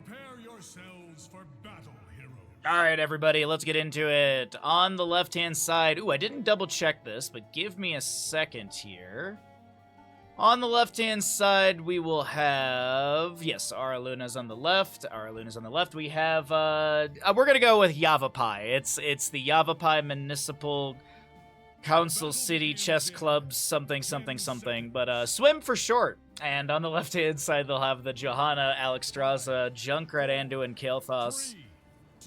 Prepare yourselves for battle, heroes. Alright, everybody, let's get into it. On the left-hand side... Ooh, I didn't double-check this, but give me a second here. On the left-hand side, we will have... Yes, Araluna's on the left. Araluna's on the left. We have... we're gonna go with Yavapai. It's the Yavapai Municipal Council City Chess Club something. But swim for short. And on the left-hand side, they'll have the Johanna, Alexstrasza, Junkrat, Anduin, Kael'thas.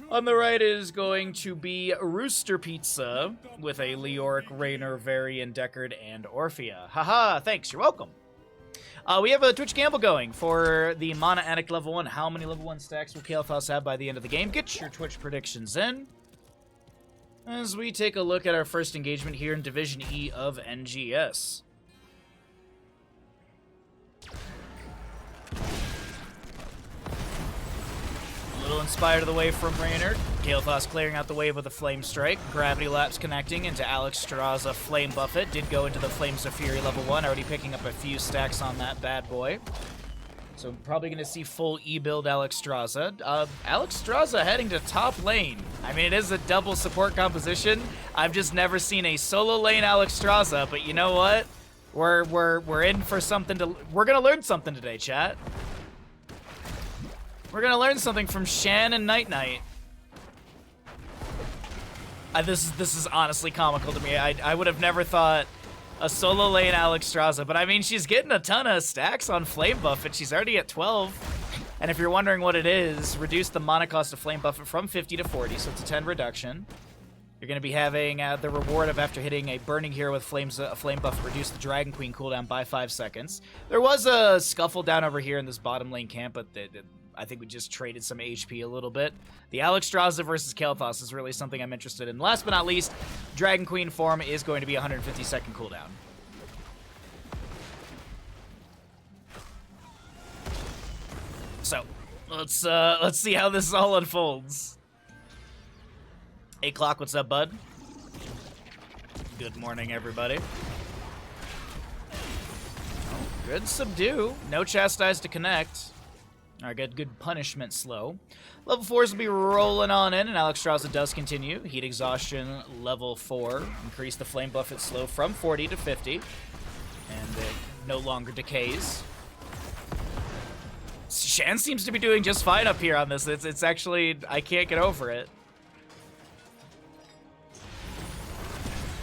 On the right is going to be Rooster Pizza with a Leoric, Raynor, Varian, Deckard, and Orphea. Haha, thanks, you're welcome. We have a Twitch gamble going for the Mana Addict level 1. How many level 1 stacks will Kael'thas have by the end of the game? Get your Twitch predictions in. As we take a look at our first engagement here in Division E of NGS. A little inspired of the wave from Raynor. Kael'thas clearing out the wave with a Flame Strike. Gravity Lapse connecting into Alexstrasza Flame Buffet. Did go into the Flames of Fury level 1. Already picking up a few stacks on that bad boy. So probably going to see full E-build Alexstrasza. Alexstrasza heading to top lane. I mean, it is a double support composition. I've just never seen a solo lane Alexstrasza, but you know what? We're in for something to... We're going to learn something today, chat. We're gonna learn something from Shan and Night Knight. This is honestly comical to me. I would have never thought a solo lane Alexstrasza, but I mean, she's getting a ton of stacks on Flame Buffet. She's already at 12. And if you're wondering what it is, reduce the mana cost of Flame Buffet from 50 to 40, so it's a 10 reduction. You're gonna be having the reward of after hitting a Burning Hero with Flame Buffet, reduce the Dragon Queen cooldown by 5 seconds. There was a scuffle down over here in this bottom lane camp, but I think we just traded some HP a little bit. The Alexstrasza versus Kael'thas is really something I'm interested in. Last but not least, Dragon Queen form is going to be 150 second cooldown. So, let's see how this all unfolds. 8 o'clock, what's up, bud? Good morning, everybody. Oh, good subdue. No chastise to connect. Alright, good punishment slow. Level 4s will be rolling on in, and Alexstrasza does continue. Heat Exhaustion, level 4. Increase the Flame Buffet slow from 40 to 50. And it no longer decays. Shan seems to be doing just fine up here on this. It's actually, I can't get over it.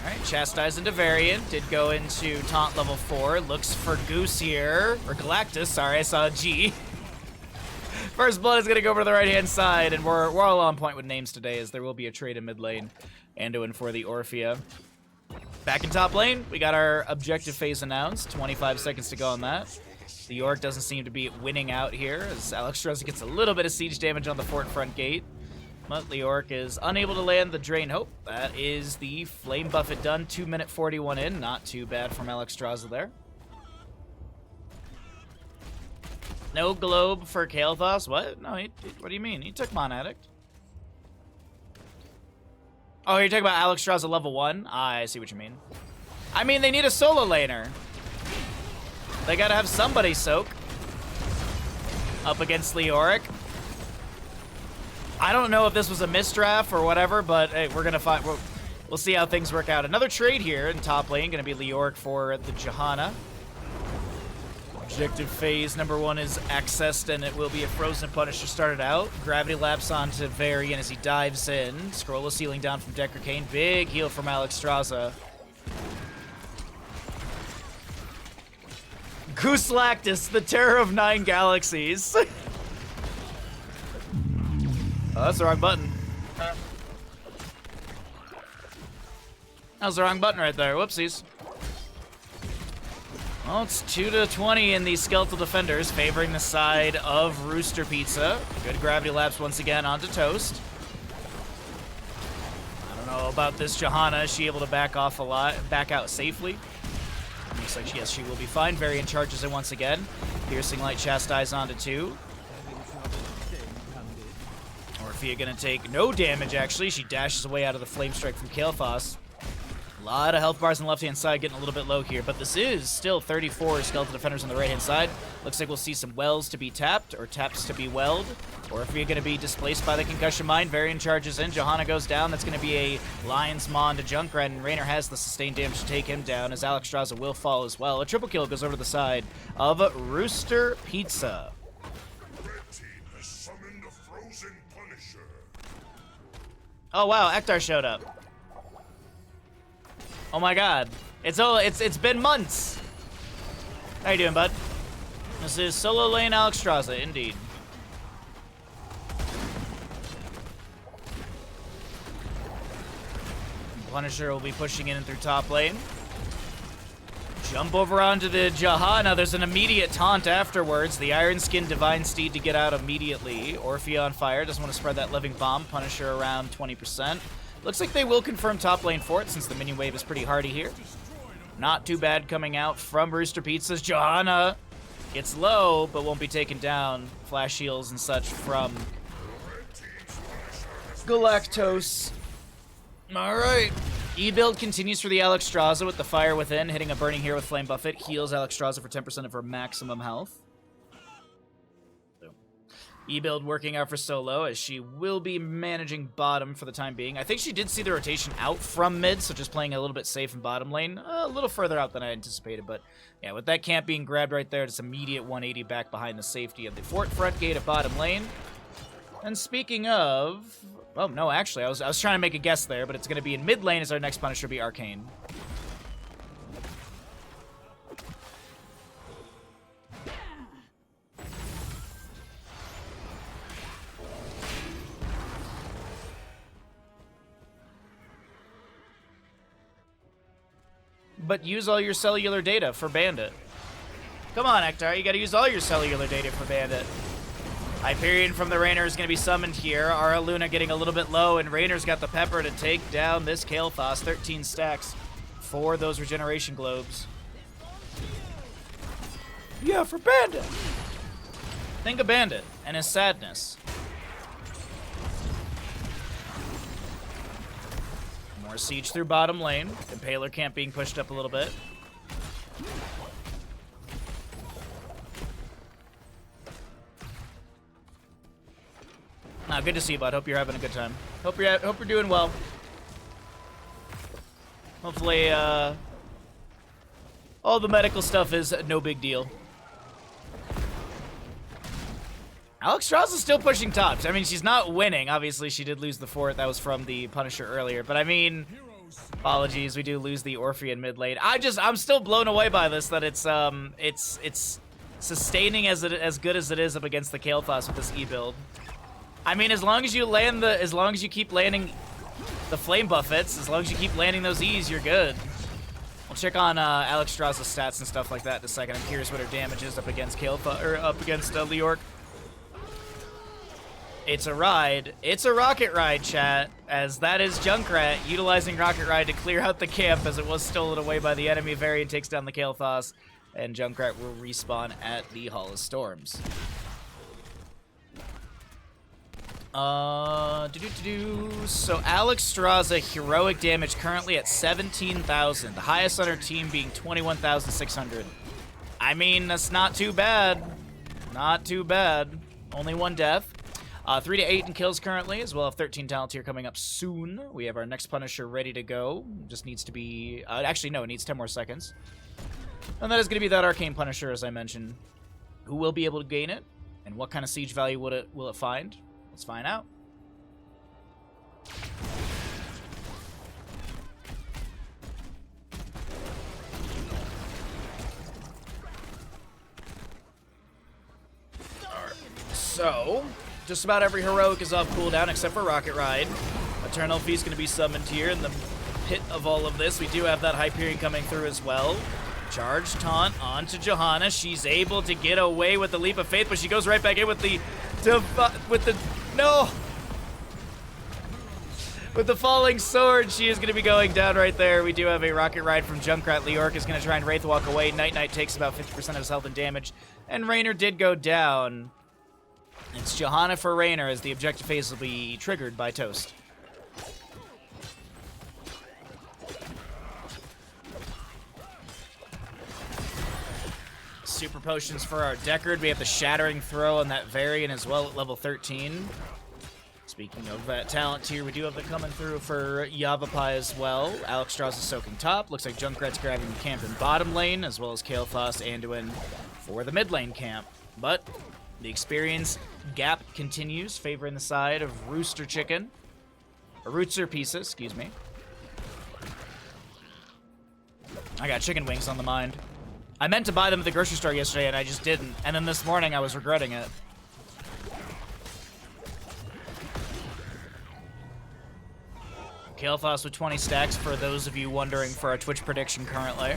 Alright, Chastise into Variant. Did go into Taunt level 4. Looks for Goose here. Or Galactus, sorry, I saw a G. First Blood is going to go over to the right-hand side, and we're all on point with names today, as there will be a trade in mid lane. Anduin for the Orphea. Back in top lane, we got our objective phase announced. 25 seconds to go on that. The York doesn't seem to be winning out here, as Alexstrasza gets a little bit of siege damage on the fort front gate. But Leoric is unable to land the Drain Hope. That is the Flame Buffet done. 2-minute 41 in. Not too bad from Alexstrasza there. No Globe for Kael'thas. What? No, what do you mean? He took Mana Addict. Oh, you're talking about Alexstrasza level 1? I see what you mean. I mean, they need a solo laner. They gotta have somebody soak. Up against Leoric. I don't know if this was a misdraft or whatever, but hey, we're gonna find. We'll see how things work out. Another trade here in top lane, gonna be Leoric for the Johanna. Objective phase number 1 is accessed, and it will be a Frozen Punisher started out. Gravity Lapse onto Varian as he dives in. Scroll of Sealing down from Deckard Cain. Big heal from Alexstrasza. Goose Lactus, the terror of 9 galaxies. Oh, that's the wrong button. That was the wrong button right there. Whoopsies. Well, it's 2-20 in these Skeletal Defenders, favoring the side of Rooster Pizza. Good Gravity Lapse once again onto Toast. I don't know about this Johanna. Is she able to back off a lot, back out safely? Looks like yes, she will be fine. Variant charges it once again. Piercing Light Chastise onto 2. Orphea gonna take no damage, actually. She dashes away out of the Flame Strike from Kael'thas. A lot of health bars on the left-hand side getting a little bit low here, but this is still 34 skeleton defenders on the right-hand side. Looks like we'll see some wells to be tapped, or taps to be welled, or if you're going to be displaced by the concussion mine, Varian charges in, Johanna goes down. That's going to be a Lion's Maw to Junkrat, and Raynor has the sustained damage to take him down, as Alexstrasza will fall as well. A triple kill goes over to the side of Rooster Pizza. Red team has summoned a frozen Punisher. Oh wow, Ektar showed up. Oh my god. It's been months. How you doing, bud? This is SOLOlane Alexstrasza, indeed. Punisher will be pushing in through top lane. Jump over onto the Johanna. There's an immediate taunt afterwards. The Iron Skin Divine Steed to get out immediately. Orphea on fire. Doesn't want to spread that living bomb. Punisher around 20%. Looks like they will confirm top lane for it since the minion wave is pretty hardy here. Not too bad coming out from Rooster Pizza's Johanna. Gets low, but won't be taken down. Flash heals and such from Galactos. Alright. E-build continues for the Alexstrasza with the Fire Within, hitting a Burning here with Flame Buffet. Heals Alexstrasza for 10% of her maximum health. E-build working out for Solo, as she will be managing bottom for the time being. I think she did see the rotation out from mid, so just playing a little bit safe in bottom lane. A little further out than I anticipated, but yeah, with that camp being grabbed right there, it's immediate 180 back behind the safety of the fort front gate of bottom lane. And speaking of... Oh, no, actually, I was trying to make a guess there, but it's going to be in mid lane as our next Punisher be Arcane. But use all your cellular data for Bandit. Come on, Ektar, you gotta use all your cellular data for Bandit. Hyperion from the Raynor is gonna be summoned here. Ara Luna getting a little bit low, and Raynor's got the pepper to take down this Kael'thas. 13 stacks for those regeneration globes. Yeah, for Bandit! Think of Bandit and his sadness. More siege through bottom lane. Impaler camp being pushed up a little bit. Good to see you, bud. Hope you're having a good time. Hope you're doing well. Hopefully, all the medical stuff is no big deal. Alexstrasza's still pushing tops. I mean, she's not winning. Obviously, she did lose the fort. That was from the Punisher earlier. But I mean, apologies, we do lose the Orphea in mid lane. I'm still blown away by this. That it's sustaining as good as it is up against the Kael'thas with this E build. I mean, as long as you keep landing the flame buffets, as long as you keep landing those E's, you're good. We'll check on Alexstrasza's stats and stuff like that in a second. I'm curious what her damage is up against Leorc. It's a ride. It's a rocket ride, chat, as that is Junkrat utilizing rocket ride to clear out the camp as it was stolen away by the enemy. Varian takes down the Kael'thas, and Junkrat will respawn at the Hall of Storms. So Alexstrasza heroic damage currently at 17,000. The highest on her team being 21,600. I mean, that's not too bad. Not too bad. Only one death. 3 to 8 in kills currently, as well as 13 talent tier coming up soon. We have our next Punisher ready to go. Just needs to be... actually, no, it needs 10 more seconds. And that is going to be that Arcane Punisher, as I mentioned. Who will be able to gain it? And what kind of siege value will it find? Let's find out. So, just about every heroic is off cooldown except for Rocket Ride. Eternal Feast going to be summoned here in the pit of all of this. We do have that Hyperion coming through as well. Charge taunt onto Johanna. She's able to get away with the Leap of Faith, but she goes right back in with the with the falling sword. She is going to be going down right there. We do have a rocket ride from Junkrat. Leorc is going to try and Wraith Walk away. Night Knight takes about 50% of his health and damage, and Raynor did go down. It's Johanna for Raynor as the objective phase will be triggered by Toast. super potions for our Deckard. We have the Shattering Throw on that variant as well at level 13. Speaking of that talent tier, we do have it coming through for Yavapai as well. Alexstrasza is soaking top. Looks like Junkrat's grabbing the camp in bottom lane, as well as Kael'Thas Anduin for the mid lane camp. But the experience gap continues, favoring the side of Rooster Chicken. Or Rooster Pizza, excuse me. I got chicken wings on the mind. I meant to buy them at the grocery store yesterday, and I just didn't. And then this morning, I was regretting it. Kael'Thas with 20 stacks for those of you wondering for our Twitch prediction currently.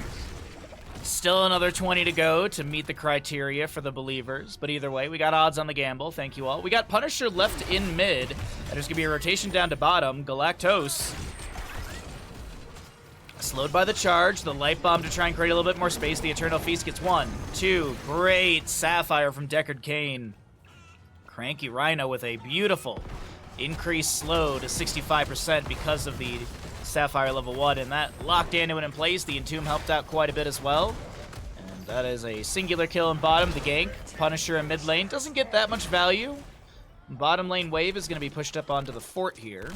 Still another 20 to go to meet the criteria for the believers. But either way, we got odds on the gamble. Thank you all. We got Punisher left in mid. And there's going to be a rotation down to bottom. Galactos. Slowed by the charge. The Light Bomb to try and create a little bit more space. The Eternal Feast gets 1, 2. Great Sapphire from Deckard Cain. Cranky Rhino with a beautiful increased slow to 65% because of the Sapphire level 1, and that locked Anduin in place. The Entomb helped out quite a bit as well. And that is a singular kill in bottom. The gank, Punisher in mid lane, doesn't get that much value. Bottom lane wave is going to be pushed up onto the fort here.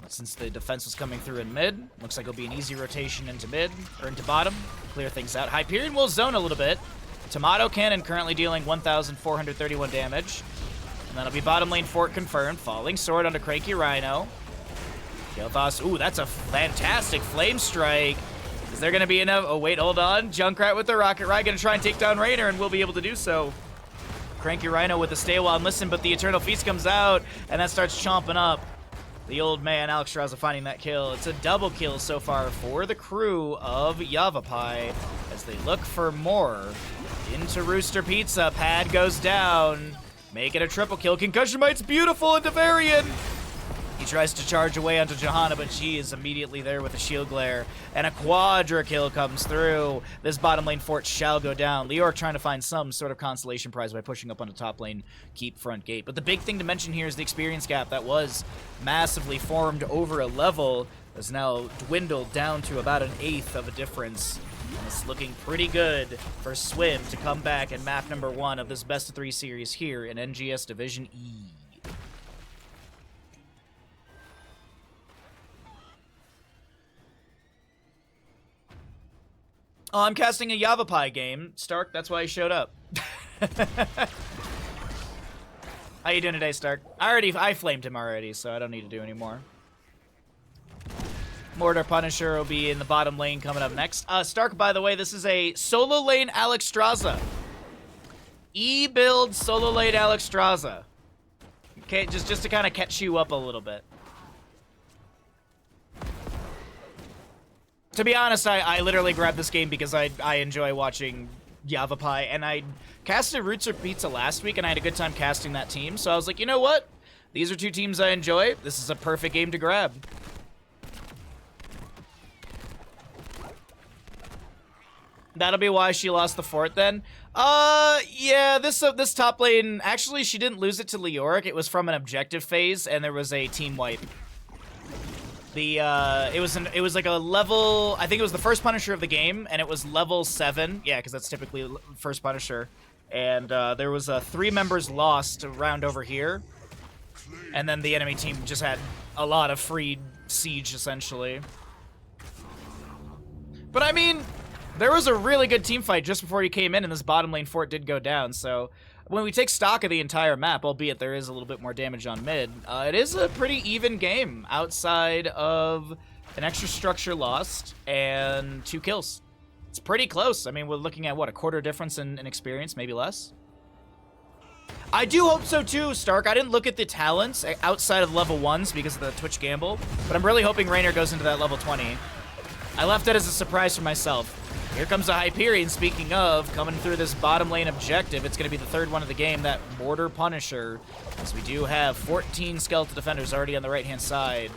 Since the defense was coming through in mid, looks like it'll be an easy rotation into mid, or into bottom. Clear things out. Hyperion will zone a little bit. Tomato Cannon currently dealing 1,431 damage. And that'll be bottom lane fort confirmed. Falling Sword onto Cranky Rhino. Kael'Thas, ooh, that's a fantastic Flame Strike. Is there going to be enough? Oh, wait, hold on. Junkrat with the Rocket Ride going to try and take down Raynor, and will be able to do so. Cranky Rhino with the Stay While and Listen, but the Eternal Feast comes out, and that starts chomping up. The old man, Alexstrasza, finding that kill. It's a double kill so far for the crew of Yavapai as they look for more. Into Rooster Pizza. Pad goes down. Make it a triple kill. Concussion Bite's beautiful into Varian. He tries to charge away onto Johanna, but she is immediately there with a shield glare. And a quadra kill comes through. This bottom lane fort shall go down. Leoric trying to find some sort of consolation prize by pushing up onto top lane, keep front gate. But the big thing to mention here is the experience gap that was massively formed over a level has now dwindled down to about an 1/8 of a difference. And it's looking pretty good for Swim to come back in map number 1 of this best of 3 series here in NGS Division E. Oh, I'm casting a Yavapai game, Stark. That's why I showed up. How you doing today, Stark? I flamed him already, so I don't need to do any more. Mortar Punisher will be in the bottom lane coming up next. Stark, by the way, this is a SOLOlane Alexstrasza. E-build SOLOlane Alexstrasza. Okay, just to kind of catch you up a little bit. To be honest, I literally grabbed this game because I enjoy watching Yavapai, and I casted Rooster Pizza last week, and I had a good time casting that team, so I was like, you know what? These are 2 teams I enjoy. This is a perfect game to grab. That'll be why she lost the fort then. Yeah, this top lane, actually, she didn't lose it to Leoric. It was from an objective phase, and there was a team wipe. It was like a level, I think it was the first Punisher of the game, and it was level 7. Yeah, because that's typically first Punisher. And there was 3 members lost around over here. And then the enemy team just had a lot of free siege, essentially. But I mean, there was a really good team fight just before he came in, and this bottom lane fort did go down, so when we take stock of the entire map, albeit there is a little bit more damage on mid, it is a pretty even game outside of an extra structure lost and 2 kills. It's pretty close. I mean, we're looking at, what, a quarter difference in experience, maybe less? I do hope so too, Stark. I didn't look at the talents outside of level 1s because of the Twitch gamble, but I'm really hoping Raynor goes into that level 20. I left it as a surprise for myself. Here comes a Hyperion, speaking of, coming through this bottom lane objective. It's going to be the 3rd one of the game, that Mortar Punisher, as we do have 14 Skeletal Defenders already on the right-hand side.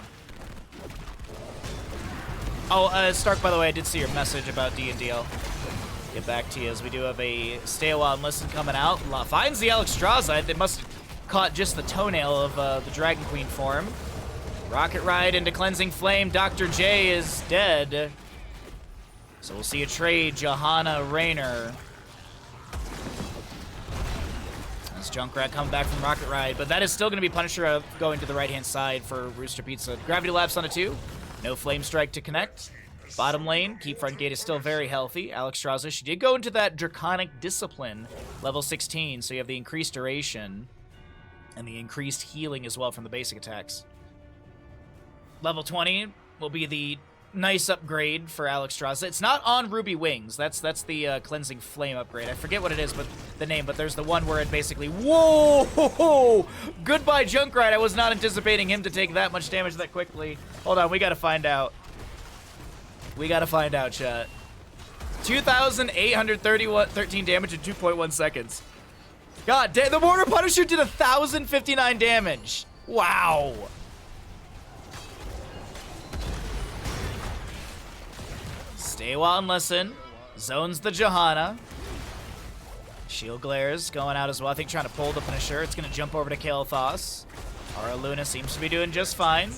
Oh, Stark, by the way, I did see your message about D&DL. Get back to you, as we do have a Stay a While and Listen coming out. Finds the Alexstrasza. They must have caught just the toenail of the Dragon Queen form. Rocket Ride into Cleansing Flame. Dr. J is dead. So we'll see a trade, Johanna, Raynor. As Junkrat coming back from Rocket Ride, but that is still going to be Punisher going to the right-hand side for Rooster Pizza. Gravity Lapse on a 2. No Flame Strike to connect. Bottom lane, Keep Front Gate is still very healthy. Alexstrasza, she did go into that Draconic Discipline, level 16, so you have the increased duration and the increased healing as well from the basic attacks. Level 20 will be the nice upgrade for Alexstrasza. It's not on Ruby Wings. That's the Cleansing Flame upgrade. I forget what it is, but the name. But there's the one where it basically... Whoa! Goodbye, Junkrat. I was not anticipating him to take that much damage that quickly. Hold on, we gotta find out. We gotta find out, chat. 2,813 damage in 2.1 seconds. God damn, the Mortar Punisher did 1,059 damage. Wow. Stay well and listen. Zones the Johanna. Shield Glares going out as well. I think trying to pull the Punisher. It's going to jump over to Kael'thas. Aura Luna seems to be doing just fine.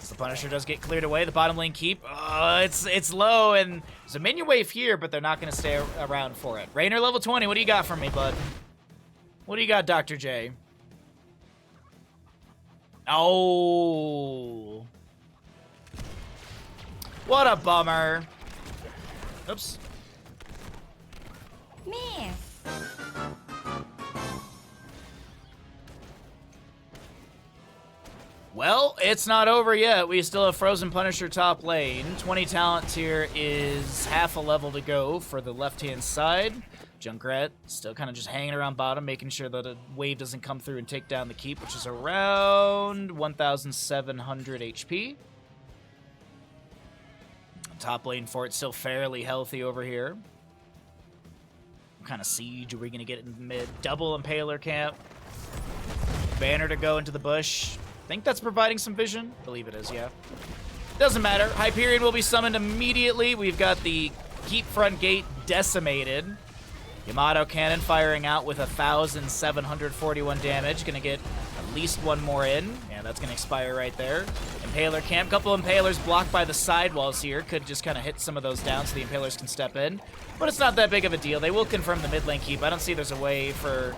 The Punisher does get cleared away. The bottom lane keep. It's low, and there's a minion wave here, but they're not going to stay around for it. Raynor level 20. What do you got for me, bud? What do you got, Dr. J? Oh. What a bummer. Oops. Miss. Well, it's not over yet. We still have Frozen Punisher top lane. 20 talent tier is half a level to go for the left-hand side. Junkrat still kind of just hanging around bottom, making sure that a wave doesn't come through and take down the keep, which is around 1,700 HP. Top lane for it still fairly healthy over here. What kind of siege are we going to get in the mid? Double Impaler camp. Banner to go into the bush. I think that's providing some vision. I believe it is, yeah. Doesn't matter. Hyperion will be summoned immediately. We've got the Keep Front Gate decimated. Yamato Cannon firing out with 1,741 damage. Gonna get at least one more in. Yeah, that's gonna expire right there. Impaler camp. Couple Impalers blocked by the sidewalls here. Could just kind of hit some of those down so the Impalers can step in. But it's not that big of a deal. They will confirm the mid lane keep. I don't see there's a way for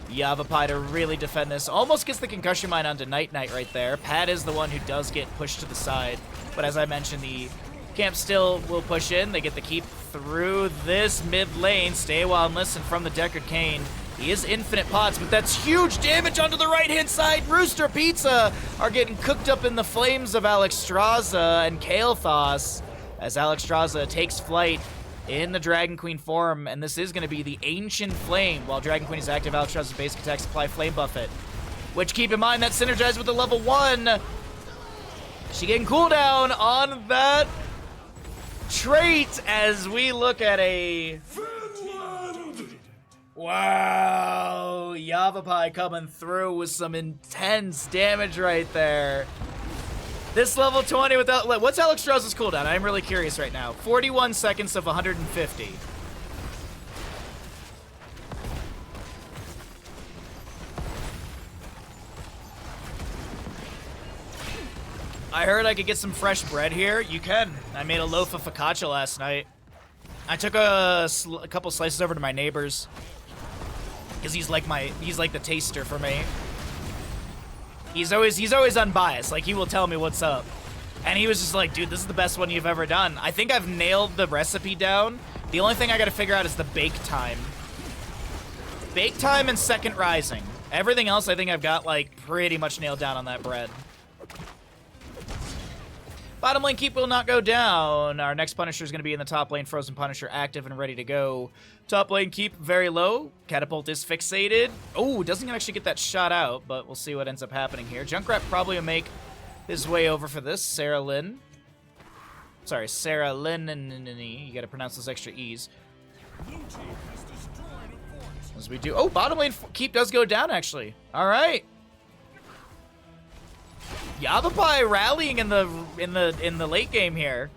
Yavapai to really defend this. Almost gets the concussion mine onto Night Knight right there. Pat is the one who does get pushed to the side. But as I mentioned, the camp still will push in. They get the keep through this mid lane. Stay while and listen from the Deckard Cain. He is infinite pots, but that's huge damage onto the right-hand side. Rooster Pizza are getting cooked up in the flames of Alexstrasza and Kael'thas as Alexstrasza takes flight in the Dragon Queen form, and this is going to be the Ancient Flame. While Dragon Queen is active, Alexstrasza's basic attacks apply Flame Buffet, which, keep in mind, that synergized with the level 1. She getting cooldown on that trait as we look at a... Wow, Yavapai coming through with some intense damage right there. This level 20 without... What's Alexstrasza's cooldown? I'm really curious right now. 41 seconds of 150. I heard I could get some fresh bread here. You can. I made a loaf of focaccia last night. I took a couple slices over to my neighbor's because he's like the taster for me. He's always unbiased. Like, he will tell me what's up. And he was just like, dude, this is the best one you've ever done. I think I've nailed the recipe down. The only thing I gotta figure out is the bake time. Bake time and second rising. Everything else I think I've got, like, pretty much nailed down on that bread. Bottom lane keep will not go down. Our next Punisher is going to be in the top lane. Frozen Punisher active and ready to go. Top lane keep very low. Catapult is fixated. Oh, doesn't actually get that shot out, but we'll see what ends up happening here. Junkrat probably will make his way over for this. Sarah Lynn. Sorry, Sarah Lynn. You got to pronounce those extra E's. As we do. Oh, bottom lane keep does go down, actually. All right. Yavapai rallying in the late game here.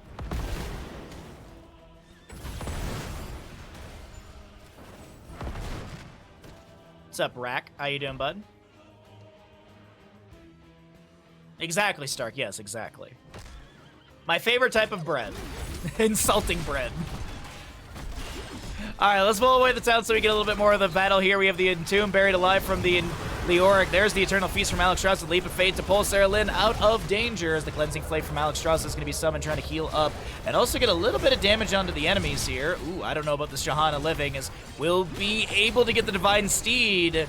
What's up, Rack? How you doing, bud? Exactly, Stark. Yes, exactly. My favorite type of bread. Insulting bread. Alright, let's blow away the town so we get a little bit more of the battle here. We have the Entomb buried alive from the Leoric. There's the Eternal Feast from Alex Strauss. The Leap of Fate to pull SOLOlane out of danger as the Cleansing Flame from Alex Strauss is going to be summoned, trying to heal up and also get a little bit of damage onto the enemies here. Ooh, I don't know about this Johanna living, as we'll be able to get the Divine Steed.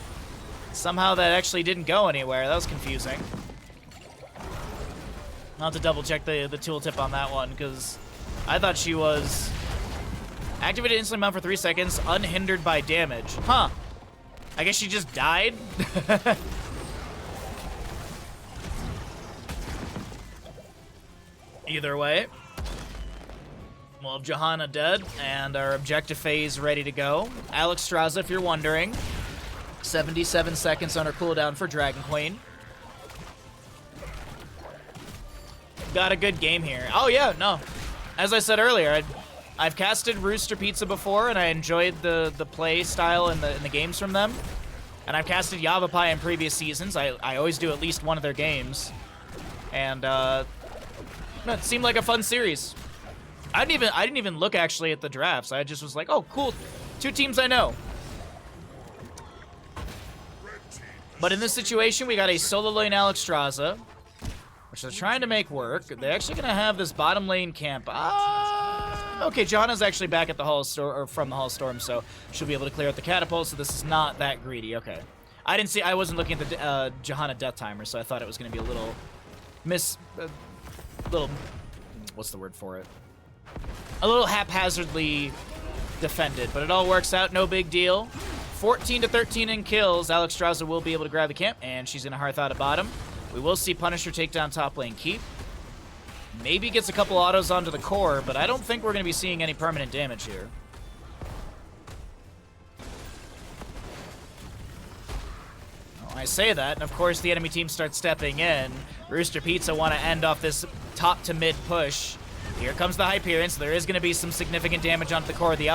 Somehow that actually didn't go anywhere. That was confusing. I'll have to double check the tooltip on that one, because I thought she was activated instantly mount for 3 seconds, unhindered by damage. Huh. I guess she just died? Either way, we'll have Johanna dead, and our objective phase ready to go. Alex Straza, if you're wondering, 77 seconds on her cooldown for Dragon Queen. Got a good game here. Oh yeah, no. As I said earlier, I've casted Rooster Pizza before, and I enjoyed the play style in the games from them. And I've casted Yavapai in previous seasons. I always do at least one of their games. And it seemed like a fun series. I didn't even look actually at the drafts. I just was like, oh cool, 2 teams I know. But in this situation, we got a SOLOlane Alex Straza, which they're trying to make work. They're actually gonna have this bottom lane camp. Okay, Johanna's actually back at the Hall of Storm, or from the Hall of Storm, so she'll be able to clear out the catapult, so this is not that greedy. Okay. I wasn't looking at the Johanna death timer, so I thought it was gonna be a little what's the word for it? A little haphazardly defended, but it all works out, no big deal. 14 to 13 in kills. Alex Straza will be able to grab the camp, and she's gonna hearth out of bottom. We will see Punisher take down top lane keep. Maybe gets a couple autos onto the core, but I don't think we're going to be seeing any permanent damage here. Well, I say that, and of course the enemy team starts stepping in. Rooster Pizza want to end off this top to mid push. Here comes the Hyperion, so there is going to be some significant damage onto the core. The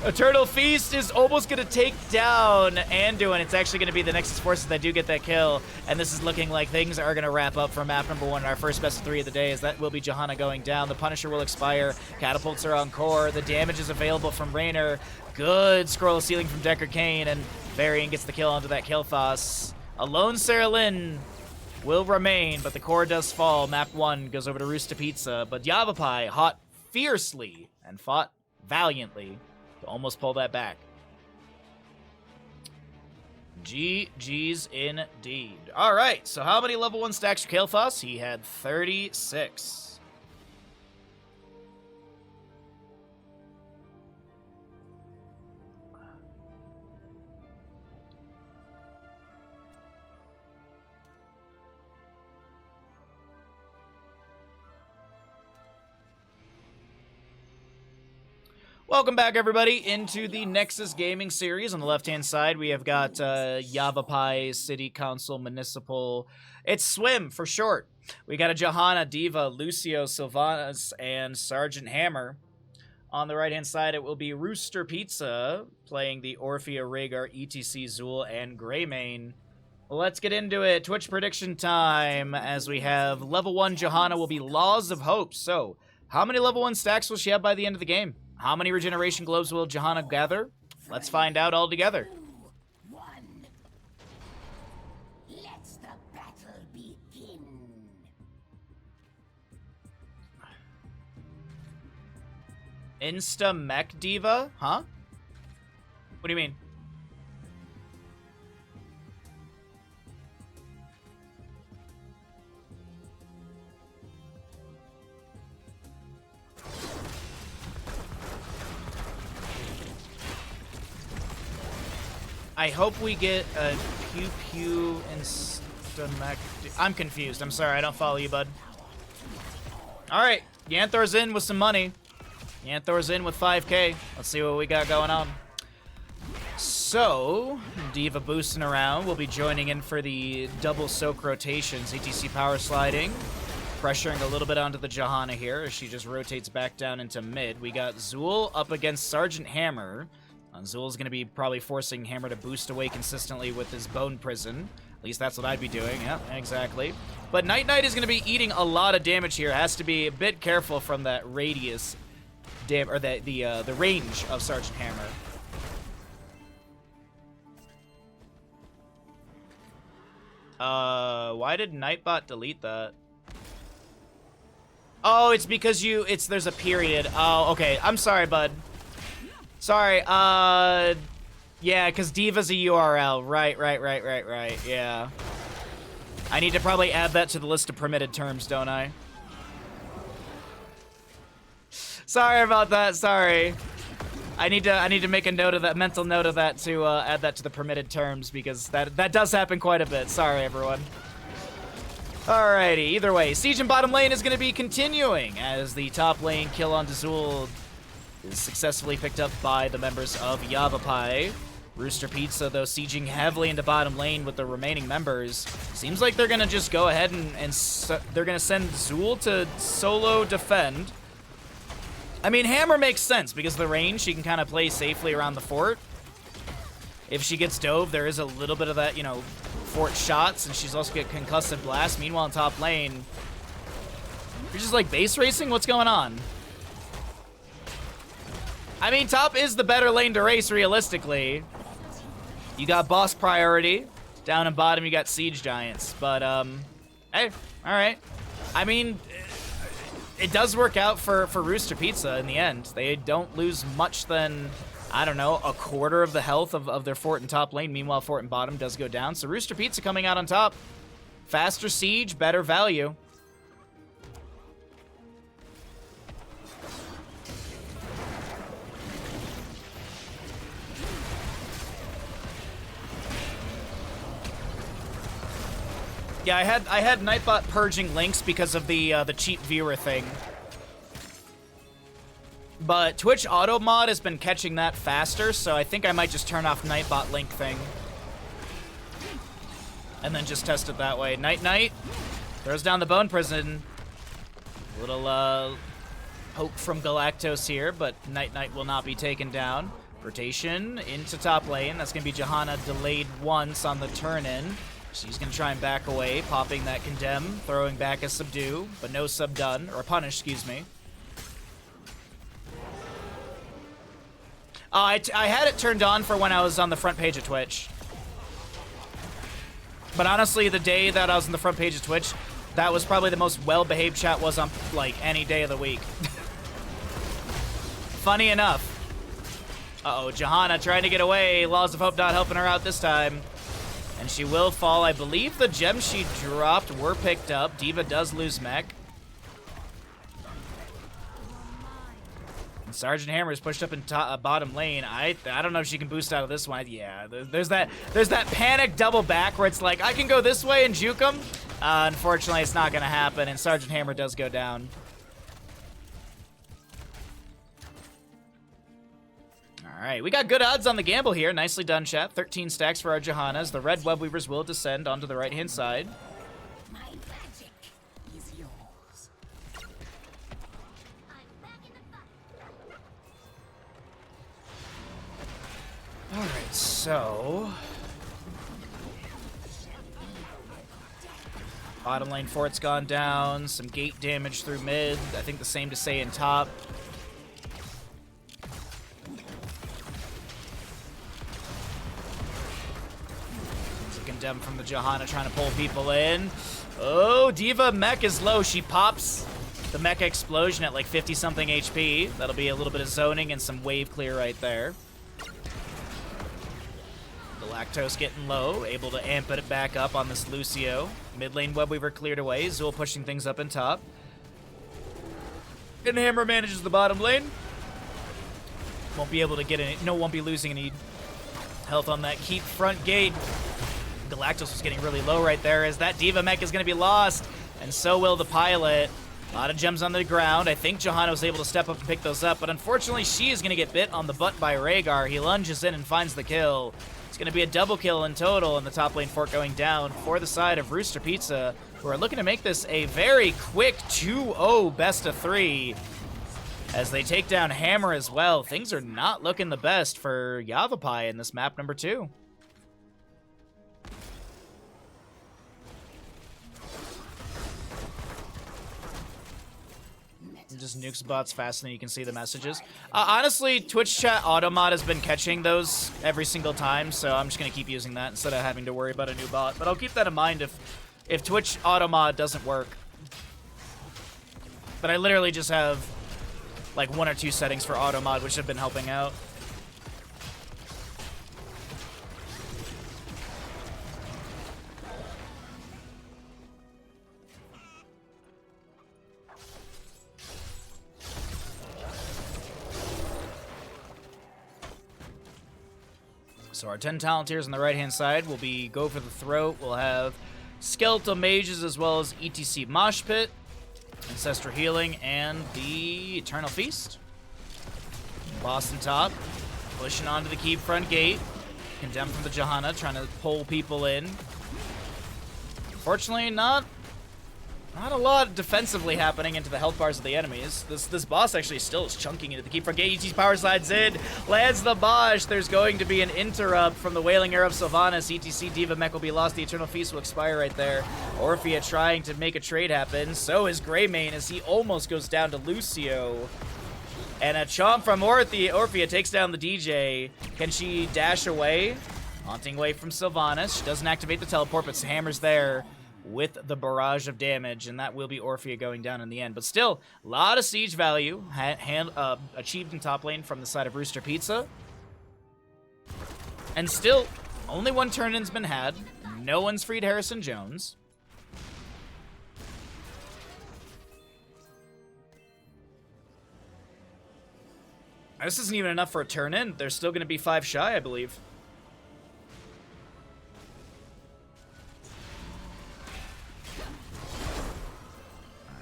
Eternal Feast is almost going to take down Anduin. It's actually going to be the Nexus Forces that do get that kill. And this is looking like things are going to wrap up for map number 1 in our first best of 3 of the day, as that will be Johanna going down. The Punisher will expire. Catapults are on core. The damage is available from Raynor. Good scroll of ceiling from Decker Kane, and Varian gets the kill onto that Kilthos. A lone SOLOlane will remain, but the core does fall. Map 1 goes over to Rooster Pizza, but Yavapai fought fiercely and fought valiantly to almost pull that back. GG's indeed. All right, so how many level 1 stacks for Kilthos? He had 36. Welcome back, everybody, into the Nexus Gaming Series. On the left-hand side, we have got Yavapai, City Council, Municipal. It's Swim, for short. We got a Johanna, Diva, Lucio, Sylvanas, and Sergeant Hammer. On the right-hand side, it will be Rooster Pizza, playing the Orphea, Rhaegar, ETC, Zool, and Greymane. Let's get into it. Twitch prediction time, as we have level 1 Johanna will be Laws of Hope. So, how many level 1 stacks will she have by the end of the game? How many regeneration globes will Johanna gather? Let's find out all together. 1. Let the battle begin. Insta-mech diva? Huh? What do you mean? I hope we get a pew-pew insta-mech. I'm confused. I'm sorry. I don't follow you, bud. Alright. Yanthor's in with some money. Yanthor's in with 5K. Let's see what we got going on. So, Diva boosting around. We'll be joining in for the double soak rotations. ETC power sliding. Pressuring a little bit onto the Johanna here as she just rotates back down into mid. We got Zool up against Sergeant Hammer. Zool's going to be probably forcing Hammer to boost away consistently with his Bone Prison. At least that's what I'd be doing. Yep, exactly. But Night Knight is going to be eating a lot of damage here. Has to be a bit careful from that radius, or the range of Sergeant Hammer. Why did Nightbot delete that? Oh, it's because there's a period. Oh, okay. I'm sorry, bud. Sorry. Yeah, because Diva's a URL. Right. Yeah. I need to probably add that to the list of permitted terms, don't I? Sorry about that. Sorry. I need to make a note of that, mental note of that, to add that to the permitted terms, because that does happen quite a bit. Sorry, everyone. Alrighty, either way, Siege in bottom lane is going to be continuing as the top lane kill on Dazul is successfully picked up by the members of YCMYCCaST. Rooster Pizza, though, sieging heavily into bottom lane with the remaining members. Seems like they're going to just go ahead and they're going to send Zul to solo defend. I mean, Hammer makes sense because the range, she can kind of play safely around the fort. If she gets dove, there is a little bit of that, you know, fort shots, and she's also got concussive blast. Meanwhile, in top lane, you're just like base racing? What's going on? I mean, top is the better lane to race, realistically. You got boss priority. Down and bottom, you got siege giants. But, hey, all right. I mean, it does work out for Rooster Pizza in the end. They don't lose much than, I don't know, a quarter of the health of their fort in top lane. Meanwhile, fort in bottom does go down. So Rooster Pizza coming out on top. Faster siege, better value. Yeah, I had Nightbot purging links because of the cheap viewer thing. But Twitch auto mod has been catching that faster, so I think I might just turn off Nightbot link thing. And then just test it that way. Night throws down the Bone Prison. A little poke from Galactos here, but Night will not be taken down. Rotation into top lane. That's going to be Johanna delayed once on the turn-in. She's going to try and back away, popping that Condemn, throwing back a Subdue, but no sub done, or punish, excuse me. I had it turned on for when I was on the front page of Twitch. But honestly, the day that I was on the front page of Twitch, that was probably the most well-behaved chat was on, like, any day of the week. Funny enough. Uh-oh, Johanna trying to get away. Laws of Hope not helping her out this time. And she will fall. I believe the gems she dropped were picked up. Diva does lose mech. And Sergeant Hammer is pushed up in bottom lane. I don't know if she can boost out of this one. Yeah, there's that panic double back where it's like, I can go this way and juke him. Unfortunately, it's not going to happen, and Sergeant Hammer does go down. All right, we got good odds on the gamble here. Nicely done, chat. 13 stacks for our Johannas. The red web weavers will descend onto the right-hand side. My magic is yours. All right, so bottom lane fort's gone down. Some gate damage through mid. I think the same to say in top. Condemn from the Johanna trying to pull people in. Oh, Diva mech is low. She pops the mech explosion at like 50-something HP. That'll be a little bit of zoning and some wave clear right there. Galactos getting low, able to amp it back up on this Lucio. Mid lane Webweaver cleared away. Zul pushing things up in top. And Hammer manages the bottom lane. Won't be able to get any, no, won't be losing any health on that keep front gate. Galactos was getting really low right there as that Diva mech is going to be lost, and so will the pilot. A lot of gems on the ground. I think Johanna was able to step up and pick those up, but unfortunately she is going to get bit on the butt by Rhaegar. He lunges in and finds the kill. It's going to be a double kill in total, and the top lane fort going down for the side of Rooster Pizza, who are looking to make this a very quick 2-0 best of 3 as they take down Hammer as well. Things are not looking the best for YCMYCCaST in this map number 2. Just nukes bots faster than you can see the messages. Honestly, Twitch chat automod has been catching those every single time, so I'm just going to keep using that instead of having to worry about a new bot. But I'll keep that in mind if Twitch automod doesn't work. But I literally just have like 1 or 2 settings for automod, which have been helping out. So our 10 Talontiers on the right-hand side will be Go for the Throat. We'll have Skeletal Mages as well as ETC Mosh Pit, Ancestral Healing, and the Eternal Feast. Boston top, pushing onto the keep front gate. Condemned from the Johanna, trying to pull people in. Unfortunately, not a lot defensively happening into the health bars of the enemies. This boss actually still is chunking into the keep front gate. ET's power slides in, lands the Bosch. There's going to be an interrupt from the Wailing Arrow of Sylvanas. ETC Diva Mech will be lost. The Eternal Feast will expire right there. Orphea trying to make a trade happen. So is Greymane as he almost goes down to Lucio. And a chomp from Orphea takes down the DJ. Can she dash away? Haunting Wave from Sylvanas. She doesn't activate the teleport, but Hammer's there with the barrage of damage, and that will be Orphea going down in the end. But still, a lot of siege value achieved in top lane from the side of Rooster Pizza. And still, only 1 turn-in's been had. No one's freed Harrison Jones. This isn't even enough for a turn-in. They're still going to be 5 shy, I believe.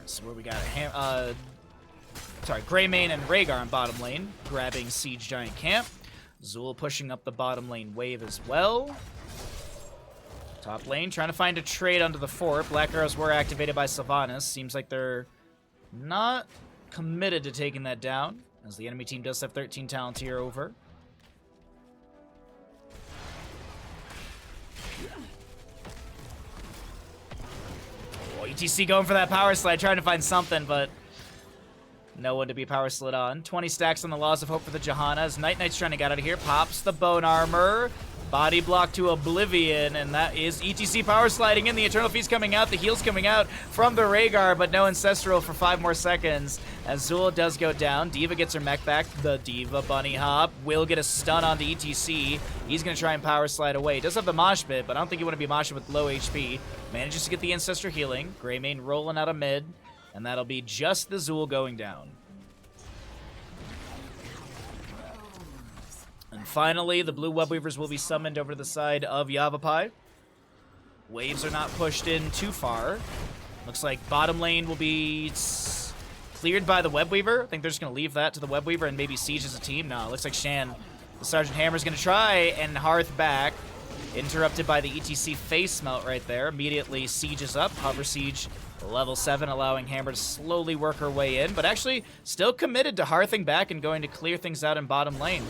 So where we got Greymane and Rhaegar in bottom lane, grabbing Siege Giant Camp. Zool pushing up the bottom lane wave as well. Top lane, trying to find a trade onto the fort. Black Arrows were activated by Sylvanas. Seems like they're not committed to taking that down, as the enemy team does have 13 Talontier over. ETC going for that power slide, trying to find something, but no one to be power slid on. 20 stacks on the Laws of Hope for the Johanna as Night Knight's trying to get out of here. Pops the bone armor. Body block to Oblivion, and that is ETC power sliding in. The Eternal Feast coming out. The heal's coming out from the Rhaegar, but no Ancestral for 5 more seconds as Zula does go down. Diva gets her mech back. The Diva bunny hop will get a stun on the ETC. He's going to try and power slide away. He does have the mosh pit, but I don't think you want to be moshing with low HP. Manages to get the Ancestor healing. Greymane rolling out of mid, and that'll be just the Zool going down. And finally, the blue Webweavers will be summoned over to the side of Yavapai. Waves are not pushed in too far. Looks like bottom lane will be cleared by the Webweaver. I think they're just going to leave that to the Webweaver and maybe Siege as a team. No, it looks like Shan, the Sergeant Hammer's going to try and Hearth back. Interrupted by the ETC face melt right there. Immediately Siege is up. Hover Siege level 7, allowing Hammer to slowly work her way in, but actually still committed to Hearthing back and going to clear things out in bottom lane.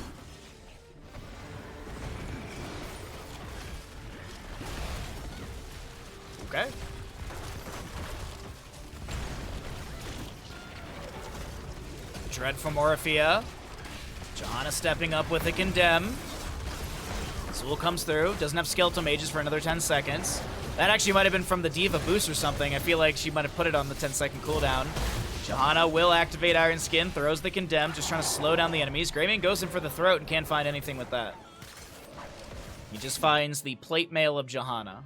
Okay. Dread from Orphea. Johanna stepping up with a Condemn. Zool comes through. Doesn't have Skeletal Mages for another 10 seconds. That actually might have been from the Diva boost or something. I feel like she might have put it on the 10-second cooldown. Johanna will activate Iron Skin, throws the Condemn, just trying to slow down the enemies. Greymane goes in for the throat and can't find anything with that. He just finds the plate mail of Johanna.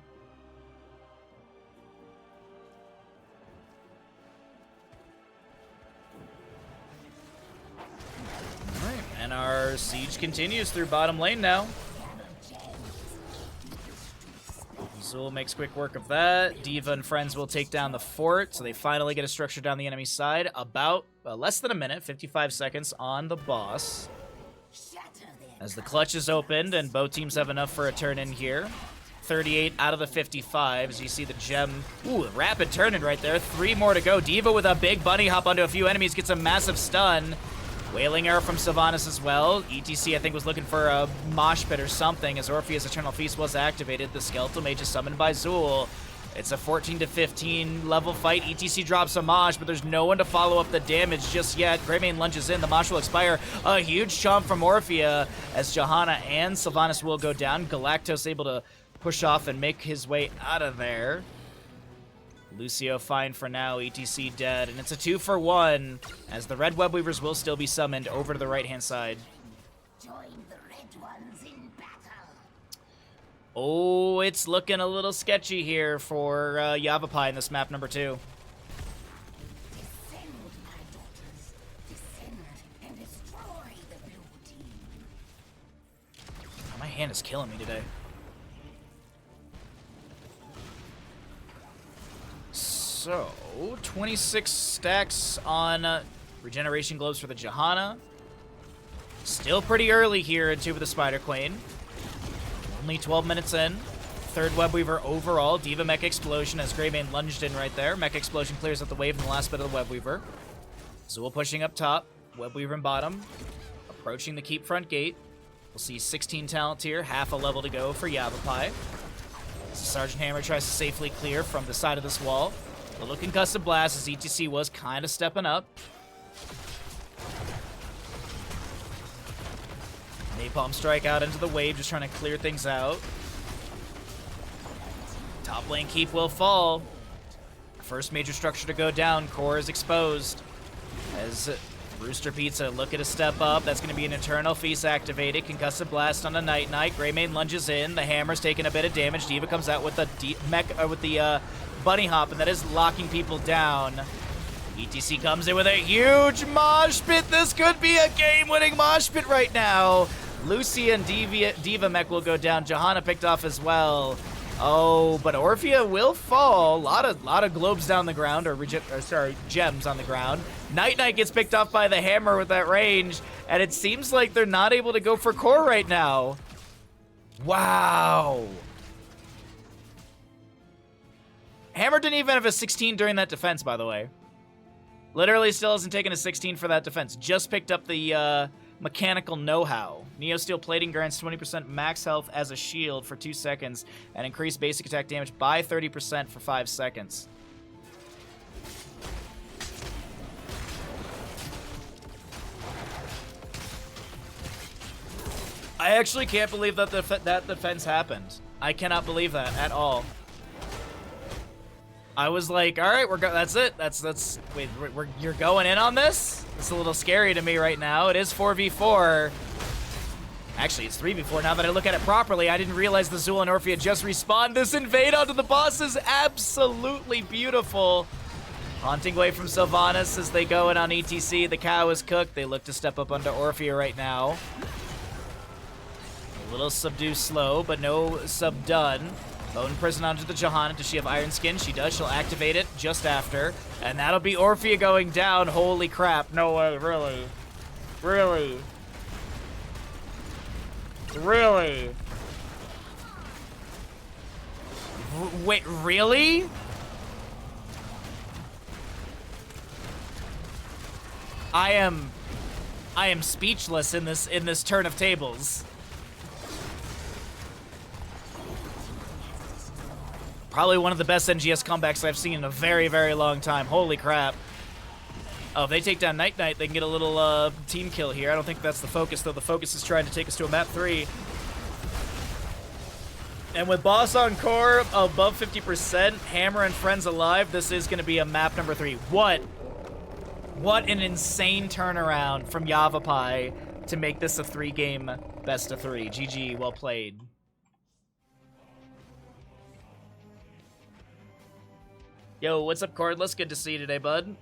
Alright, and our siege continues through bottom lane now. Zool makes quick work of that. Diva and friends will take down the fort, so they finally get a structure down the enemy side. About less than a minute, 55 seconds on the boss. As the clutch is opened, and both teams have enough for a turn in here. 38 out of the 55, as you see the gem. Ooh, rapid turn in right there. 3 more to go. Diva with a big bunny hop onto a few enemies, gets a massive stun. Wailing Arrow from Sylvanas as well. ETC, I think, was looking for a mosh pit or something as Orpheus Eternal Feast was activated. The Skeletal Mage is summoned by Zool. It's a 14 to 15 level fight. ETC drops a Mosh, but there's no one to follow up the damage just yet. Greymane lunges in. The Mosh will expire. A huge chomp from Orphea as Johanna and Sylvanas will go down. Galactos able to push off and make his way out of there. Lucio fine for now. ETC dead. And it's a 2-for-1 as the Red Web Weavers will still be summoned over to the right-hand side. Join the red ones in battle. Oh, it's looking a little sketchy here for Yavapai in this map number 2. Descend, my daughters. Descend and destroy the blue team. Oh, my hand is killing me today. So, 26 stacks on regeneration globes for the Johanna. Still pretty early here in Tube of the Spider Queen. Only 12 minutes in. Third Web Weaver overall. Diva Mech Explosion as Greymane lunged in right there. Mech Explosion clears up the wave in the last bit of the Web Weaver. Zool pushing up top. Web Weaver in bottom. Approaching the keep front gate. We'll see 16 talent tier. Half a level to go for Yavapai. Sergeant Hammer tries to safely clear from the side of this wall. The little concussive blast as ETC was kind of stepping up. Napalm strike out into the wave, just trying to clear things out. Top lane keep will fall. First major structure to go down. Core is exposed. As Rooster Pizza looking to step up. That's going to be an Eternal Feast activated. Concussive Blast on a Night Knight. Greymane lunges in. The Hammer's taking a bit of damage. Diva comes out with the Bunny Hop, and that is locking people down. ETC comes in with a huge mosh pit. This could be a game-winning mosh pit right now. Lucy and Diva Mech will go down. Johanna picked off as well. Oh, but Orphea will fall. Lot of globes down the ground, or gems on the ground. Night Knight gets picked off by the Hammer with that range, and it seems like they're not able to go for core right now. Wow. Hammer didn't even have a 16 during that defense, by the way. Literally still hasn't taken a 16 for that defense. Just picked up the mechanical know-how. Neo Steel Plating grants 20% max health as a shield for 2 seconds and increased basic attack damage by 30% for 5 seconds. I actually can't believe that that defense happened. I cannot believe that at all. I was like, all right, that's it. Wait, you're going in on this? It's a little scary to me right now. It is 4v4. Actually, it's 3v4 now that I look at it properly. I didn't realize the Zool and Orphea just respawned. This invade onto the boss is absolutely beautiful. Haunting Wave from Sylvanas as they go in on ETC. The cow is cooked. They look to step up onto Orphea right now. A little subdue slow, but no sub done. Bone Prison onto the Johanna. Does she have Iron Skin? She does. She'll activate it just after. And that'll be Orphea going down. Holy crap. No way. Really? Really? Really? Wait, really? I am speechless in this turn of tables. Probably one of the best NGS comebacks I've seen in a very, very long time. Holy crap. Oh, if they take down Night Knight, they can get a little team kill here. I don't think that's the focus, though. The focus is trying to take us to a map 3. And with boss on core above 50%, Hammer and friends alive, this is going to be a map number 3. What an insane turnaround from Yavapai to make this a 3-game best of 3. GG, well played. Yo, what's up, Cordless? Good to see you today, bud.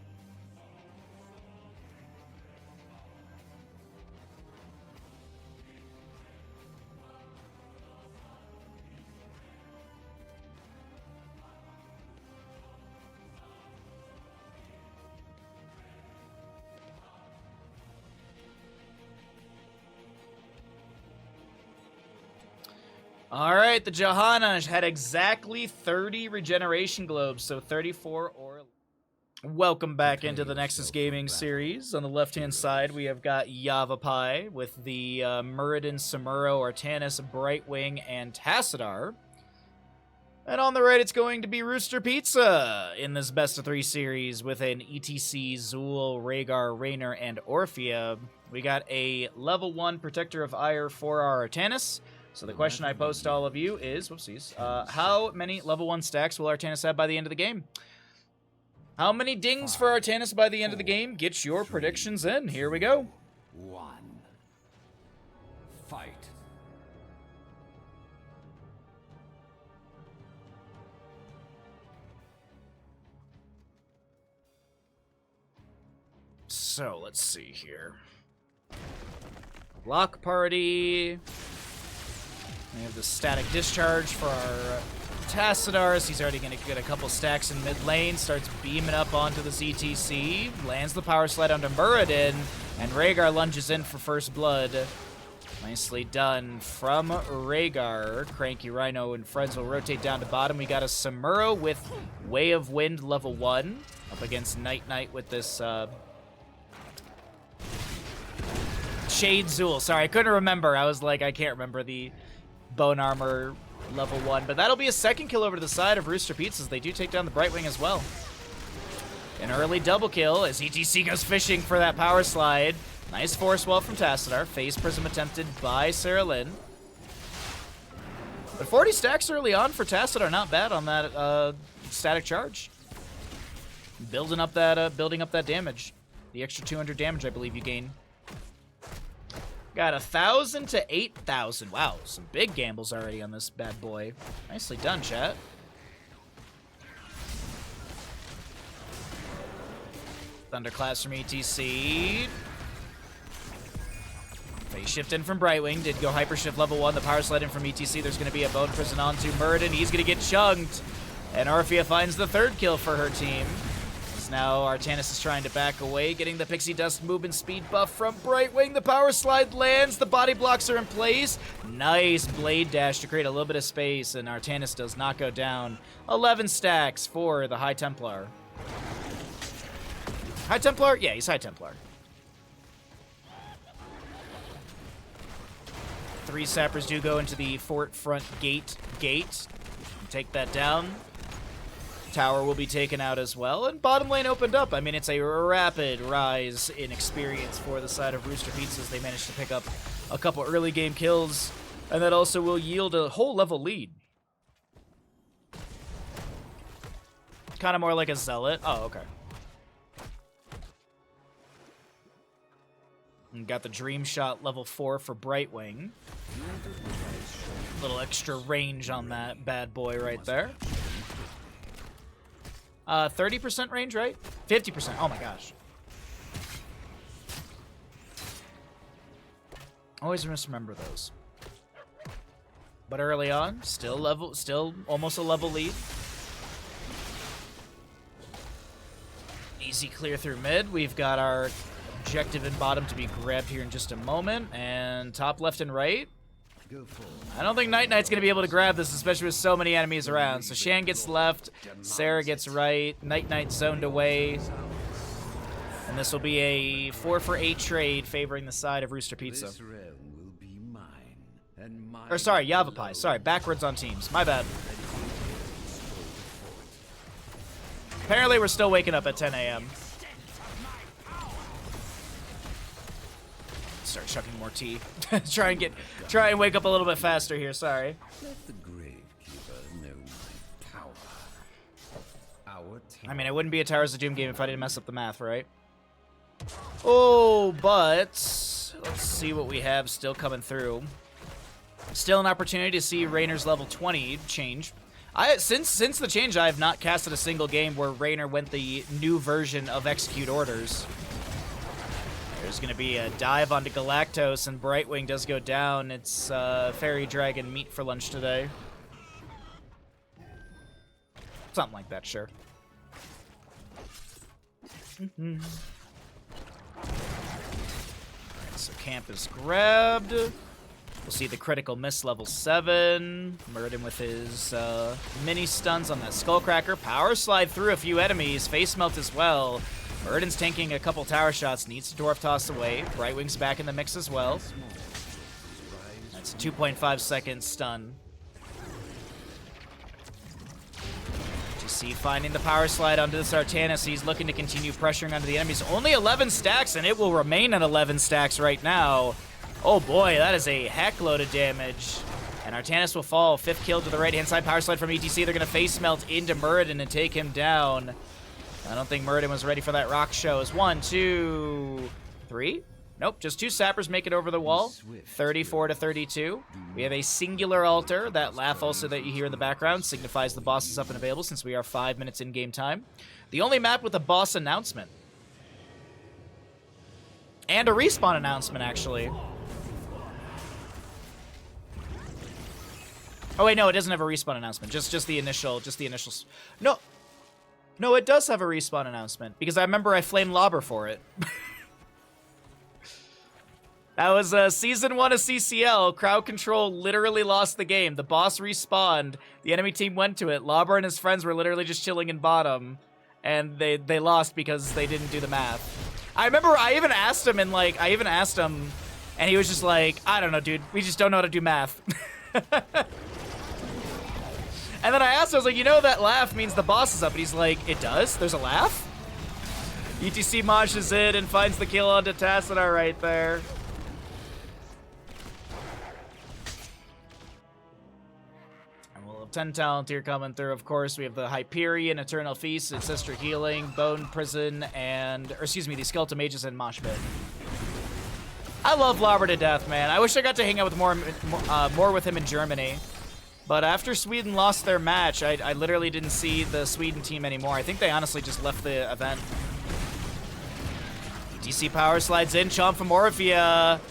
All right, the Johanna had exactly 30 regeneration globes, so 34 or... Welcome back into the Nexus Gaming series. On the left-hand side, we have got Yavapai with the Muradin, Samuro, Artanis, Brightwing, and Tassadar. And on the right, it's going to be Rooster Pizza in this best of 3 series with an ETC, Zool, Rhaegar, Raynor, and Orphea. We got a level 1 Protector of Ire for our Artanis. So the question I pose to all of you is, whoopsies, how many level 1 stacks will Artanis have by the end of the game? How many dings for Artanis by the end of the game? Get your predictions in. Here we go. 1. Fight. So, let's see here. Block party. We have the static discharge for our Tassadars. He's already going to get a couple stacks in mid lane. Starts beaming up onto the ZTC. Lands the power slide onto Muradin. And Rhaegar lunges in for first blood. Nicely done from Rhaegar. Cranky Rhino and friends will rotate down to bottom. We got a Samuro with Way of Wind level 1. Up against Night Knight with this... Shade Zool. Sorry, I couldn't remember. I was like, I can't remember the Bone Armor level 1. But that'll be a second kill over to the side of Rooster Pizzas. They do take down the Brightwing as well. An early double kill as ETC goes fishing for that power slide. Nice force wall from Tassadar. Phase Prism attempted by SOLOlane. But 40 stacks early on for Tassadar. Not bad on that static charge. Building up that damage. The extra 200 damage I believe you gain. Got 1,000 to 8,000. Wow, some big gambles already on this bad boy. Nicely done, chat. Thunderclaps from ETC. Phase shift in from Brightwing. Did go Hyper Shift level 1. The power slide in from ETC. There's going to be a Bone Prison onto Muradin. He's going to get chunked. And Orphea finds the 3rd kill for her team. Now Artanis is trying to back away, getting the Pixie Dust movement speed buff from Brightwing. The power slide lands, the body blocks are in place. Nice blade dash to create a little bit of space, and Artanis does not go down. 11 stacks for the High Templar. High Templar? Yeah, he's High Templar. 3 sappers do go into the fort front gate. Take that down. Tower will be taken out as well, and bottom lane opened up. I mean, it's a rapid rise in experience for the side of Rooster Pizzas. They managed to pick up a couple early game kills, and that also will yield a whole level lead. Kind of more like a Zealot. Oh, okay. And got the Dream Shot level 4 for Brightwing. Little extra range on that bad boy right there. 30% range, right? 50%. Oh my gosh. Always misremember those. But early on, still almost a level lead. Easy clear through mid. We've got our objective in bottom to be grabbed here in just a moment. And top left and right. I don't think Night Knight's going to be able to grab this, especially with so many enemies around. So Shan gets left, Sarah gets right, Night Knight zoned away. And this will be a 4 for 8 trade favoring the side of Rooster Pizza. Or sorry, Yavapai. Sorry, backwards on teams. My bad. Apparently we're still waking up at 10 a.m. Start chucking more tea. try and wake up a little bit faster here, sorry. Let the Gravekeeper know my power. I mean, it wouldn't be a Towers of Doom game if I didn't mess up the math, right? Oh, but let's see what we have still coming through. Still an opportunity to see Raynor's level 20 change. Since the change, I have not casted a single game where Raynor went the new version of Execute Orders. There's going to be a dive onto Galactos, and Brightwing does go down. It's Fairy Dragon meat for lunch today. Something like that, sure. Alright, so camp is grabbed. We'll see the critical miss level 7. Muradin with his mini stuns on that Skullcracker. Power slide through a few enemies. Face melt as well. Muradin's tanking a couple tower shots. Needs to Dwarf Toss away. Brightwing's back in the mix as well. That's a 2.5 second stun. ETC finding the power slide onto this Artanis. He's looking to continue pressuring onto the enemies. Only 11 stacks, and it will remain at 11 stacks right now. Oh boy, that is a heckload of damage. And Artanis will fall. 5th kill to the right-hand side. Power slide from ETC. They're going to face melt into Muradin and take him down. I don't think Muradin was ready for that rock show. It's 1, 2, 3. Nope, just 2 sappers make it over the wall. 34 to 32. We have a singular altar. That laugh also that you hear in the background signifies the boss is up and available since we are 5 minutes in game time. The only map with a boss announcement. And a respawn announcement, actually. Oh wait, no, it doesn't have a respawn announcement. Just the initial. No, it does have a respawn announcement because I remember I flamed Lobber for it. That was Season 1 of CCL. Crowd Control literally lost the game. The boss respawned. The enemy team went to it. Lobber and his friends were literally just chilling in bottom. And they lost because they didn't do the math. I remember I even asked him, and he was just like, I don't know, dude. We just don't know how to do math. And then I asked him, I was like, you know that laugh means the boss is up. And he's like, it does? There's a laugh? ETC moshes in and finds the kill onto Tassadar right there. And we'll have 10 talent here coming through. Of course, we have the Hyperion, Eternal Feast, Ancestral Healing, Bone Prison, the Skeleton Mages and Mosh Pit. I love Lobber to death, man. I wish I got to hang out with more with him in Germany. But after Sweden lost their match, I literally didn't see the Sweden team anymore. I think they honestly just left the event. ETC power slides in, Chomp from Orphea.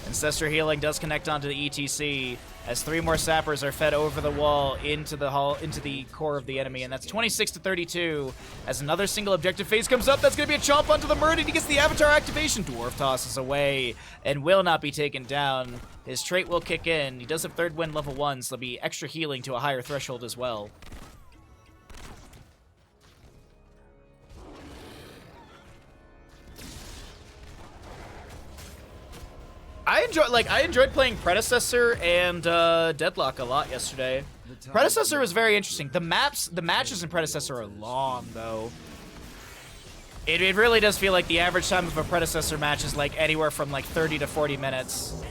Ancestral Healing does connect onto the ETC as 3 more sappers are fed over the wall into the core of the enemy, and that's 26 to 32. As another single objective phase comes up, that's going to be a Chomp onto the Muradin. He gets the Avatar activation. Dwarf tosses away and will not be taken down. His trait will kick in. He does have 3rd wind level 1, so there'll be extra healing to a higher threshold as well. I enjoyed playing Predecessor and Deadlock a lot yesterday. Predecessor was very interesting. The matches in Predecessor are long though. It really does feel like the average time of a Predecessor match is like anywhere from like 30 to 40 minutes.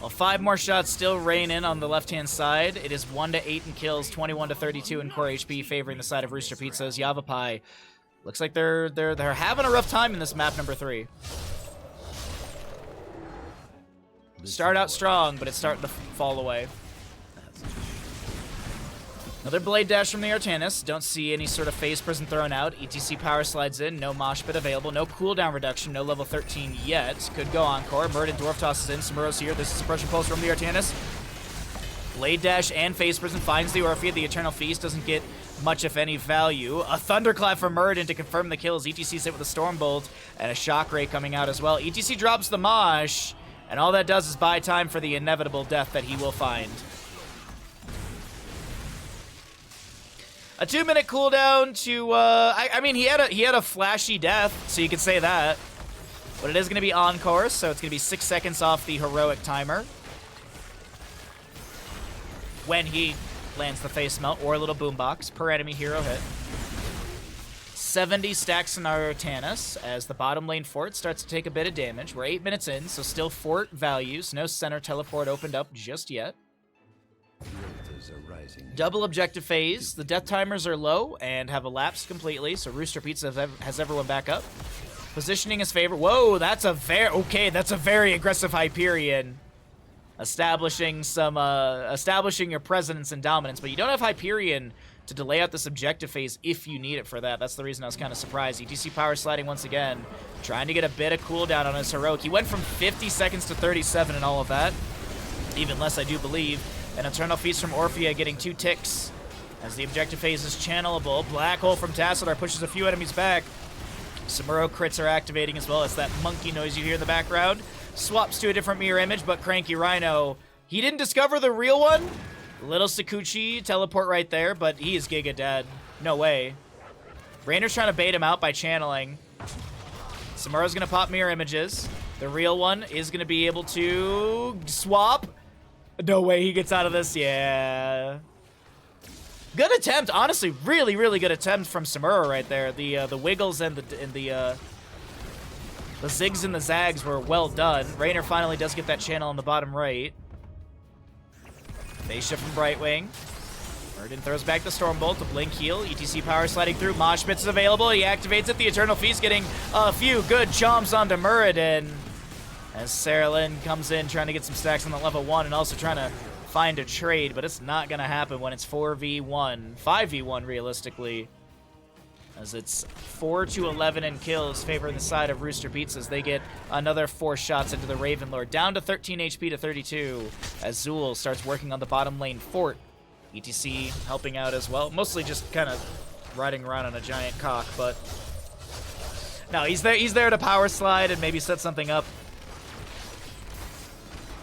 Well, 5 more shots still rain in on the left-hand side. It is 1 to 8 in kills, 21 to 32 in core HP, favoring the side of Rooster Pizza's Yavapai. Looks like they're having a rough time in this map number 3. Start out strong, but it's starting to fall away. Another blade dash from the Artanis. Don't see any sort of phase prison thrown out. ETC power slides in. No mosh pit available. No cooldown reduction. No level 13 yet. Could go encore. Muradin dwarf tosses in. Samuro's here. This is suppression pulse from the Artanis. Blade dash and phase prison finds the Orphea. The Eternal Feast doesn't get much, if any, value. A thunderclap from Muradin to confirm the kills. ETC's hit with a storm bolt and a shock ray coming out as well. ETC drops the mosh, and all that does is buy time for the inevitable death that he will find. A 2-minute cooldown to, I mean, he had a flashy death, so you could say that. But it is going to be on course, so it's going to be 6 seconds off the heroic timer. When he lands the face melt or a little boombox per enemy hero hit. 70 stacks in our Artanis as the bottom lane fort starts to take a bit of damage. We're 8 minutes in, so still fort values. No center teleport opened up just yet. Double objective phase. The death timers are low and have elapsed completely, so Rooster Pizza has everyone back up. Positioning is favored. Whoa, that's a very aggressive Hyperion. Establishing your presence and dominance, but you don't have Hyperion to delay out this objective phase if you need it for that. That's the reason I was kind of surprised. ETC power sliding once again, trying to get a bit of cooldown on his heroic. He went from 50 seconds to 37 and all of that. Even less, I do believe. An Eternal Feast from Orphea getting 2 ticks as the objective phase is channelable. Black Hole from Tassadar pushes a few enemies back. Samuro crits are activating as well. It's that monkey noise you hear in the background. Swaps to a different mirror image, but Cranky Rhino, he didn't discover the real one. Little Sakuchi teleport right there, but he is giga dead. No way. Rainer's trying to bait him out by channeling. Samuro's going to pop mirror images. The real one is going to be able to swap. No way he gets out of this. Yeah. Good attempt, honestly, really, really good attempt from Samuro right there. The wiggles and the zigs and the zags were well done. Raynor finally does get that channel on the bottom right. Base shift from Brightwing. Murden throws back the Stormbolt to blink heal. ETC power sliding through. Mosh Pit's available. He activates it. The Eternal Feast getting a few good chomps onto Muradin. As SOLOlane comes in trying to get some stacks on the level 1 and also trying to find a trade, but it's not going to happen when it's 4v1. 5v1 realistically. As it's 4-11 in kills favoring the side of Rooster Pizza as they get another 4 shots into the Raven Lord. Down to 13 HP to 32 as Zool starts working on the bottom lane fort. ETC helping out as well. Mostly just kind of riding around on a giant cock, but no, he's there to power slide and maybe set something up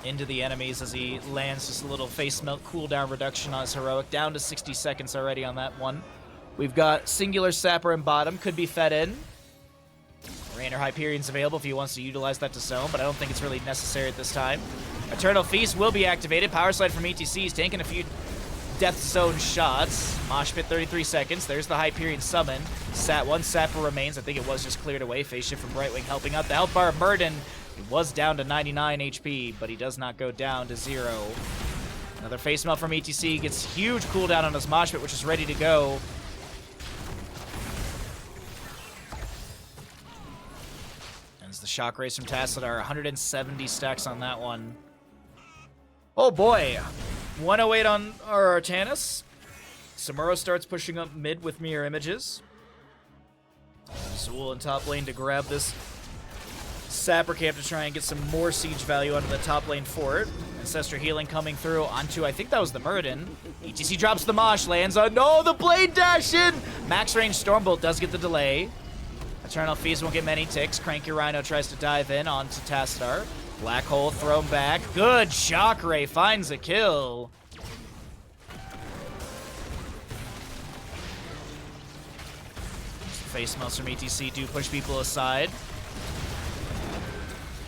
into the enemies as he lands just a little face melt cooldown reduction on his heroic. Down to 60 seconds already on that one. We've got Singular Sapper in bottom, could be fed in. Raynor Hyperion's available if he wants to utilize that to zone, but I don't think it's really necessary at this time. Eternal Feast will be activated. Power slide from ETC. He's taking a few Death Zone shots. Mosh Pit 33 seconds. There's the Hyperion summon. One Sapper remains. I think it was just cleared away. Phase shift from Brightwing helping out. The health bar of Murden. He was down to 99 HP, but he does not go down to 0. Another face melt from ETC. Gets huge cooldown on his Mosh Pit, which is ready to go. The shock rays from Tassadar, 170 stacks on that one. Oh boy, 108 on our Artanis. Samuro starts pushing up mid with mirror images. Zool in top lane to grab this Sapper Camp to try and get some more siege value onto the top lane fort. Ancestor healing coming through onto, I think that was the Muradin. ETC drops the Mosh, lands on, no, the Blade Dash in! Max range Stormbolt does get the delay. Eternal Feast won't get many ticks. Cranky Rhino tries to dive in onto Tassadar. Black Hole thrown back. Good shock ray finds a kill. Face melts from ETC do push people aside.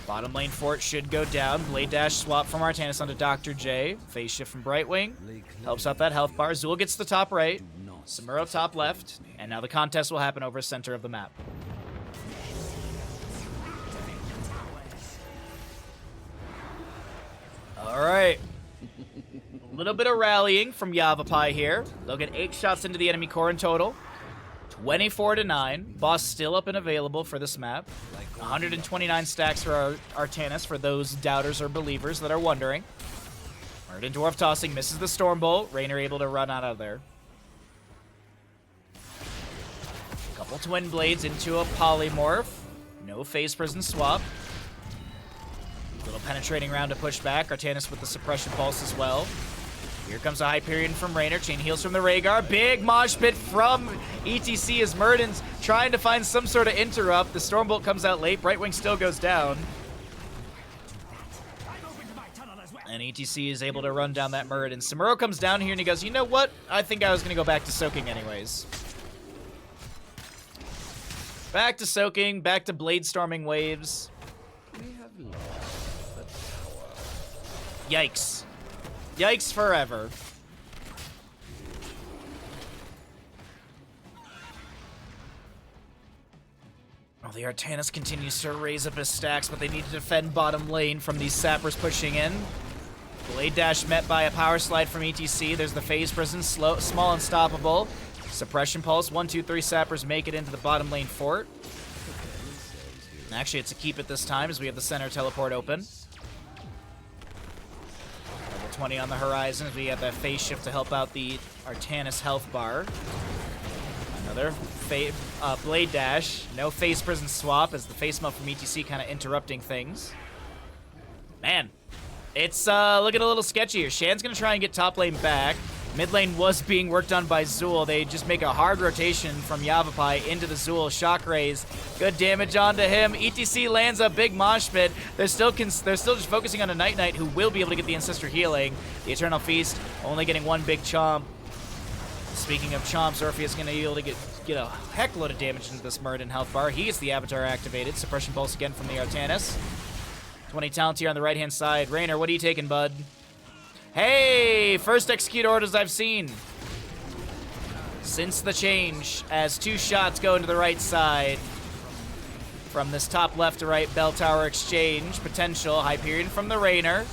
Bottom lane fort should go down. Blade Dash swap from Artanis onto Dr. J. Phase shift from Brightwing. Helps out that health bar. Zool gets the top right. Samuro top left. And now the contest will happen over center of the map. All right. A little bit of rallying from Yavapai here. They'll get 8 shots into the enemy core in total. 24-9. Boss still up and available for this map. 129 stacks for our Artanis for those doubters or believers that are wondering. Murden Dwarf tossing, misses the Stormbolt. Raynor able to run out of there. Couple Twin Blades into a Polymorph. No Phase Prison swap. Little penetrating round to push back. Artanis with the Suppression Pulse as well. Here comes a Hyperion from Raynor. Chain heals from the Rhaegar. Big Mosh Pit from ETC as Murden's trying to find some sort of interrupt. The Stormbolt comes out late. Brightwing still goes down. And ETC is able to run down that Murden. Samuro comes down here and he goes, you know what? I think I was going to go back to soaking anyways. Back to soaking. Back to blade storming waves. Yikes. Yikes forever. Well, the Artanis continues to raise up his stacks, but they need to defend bottom lane from these sappers pushing in. Blade Dash met by a power slide from ETC. There's the Phase Prison, small unstoppable. Suppression Pulse, 1, 2, 3 sappers make it into the bottom lane fort. Actually, it's a keep it this time as we have the center teleport open. 20 on the horizon as we have that phase shift to help out the Artanis health bar. Another Blade Dash. No Phase Prison swap as the face melt from ETC kind of interrupting things. Man, it's looking a little sketchy here. Shan's going to try and get top lane back. Mid lane was being worked on by Zool. They just make a hard rotation from Yavapai into the Zool. Shock Rays. Good damage onto him. ETC lands a big mosh pit. They're still just focusing on a Night Knight who will be able to get the Ancestor healing. The Eternal Feast only getting 1 big chomp. Speaking of chomps, Orpheus is going to be able to get a heck load of damage into this Murden health bar. He gets the Avatar activated. Suppression Pulse again from the Artanis. 20 talent here on the right-hand side. Raynor, what are you taking, bud? Hey, first execute orders I've seen. since the change, as 2 shots go into the right side from this top left to right bell tower exchange. Potential Hyperion from the Rainer.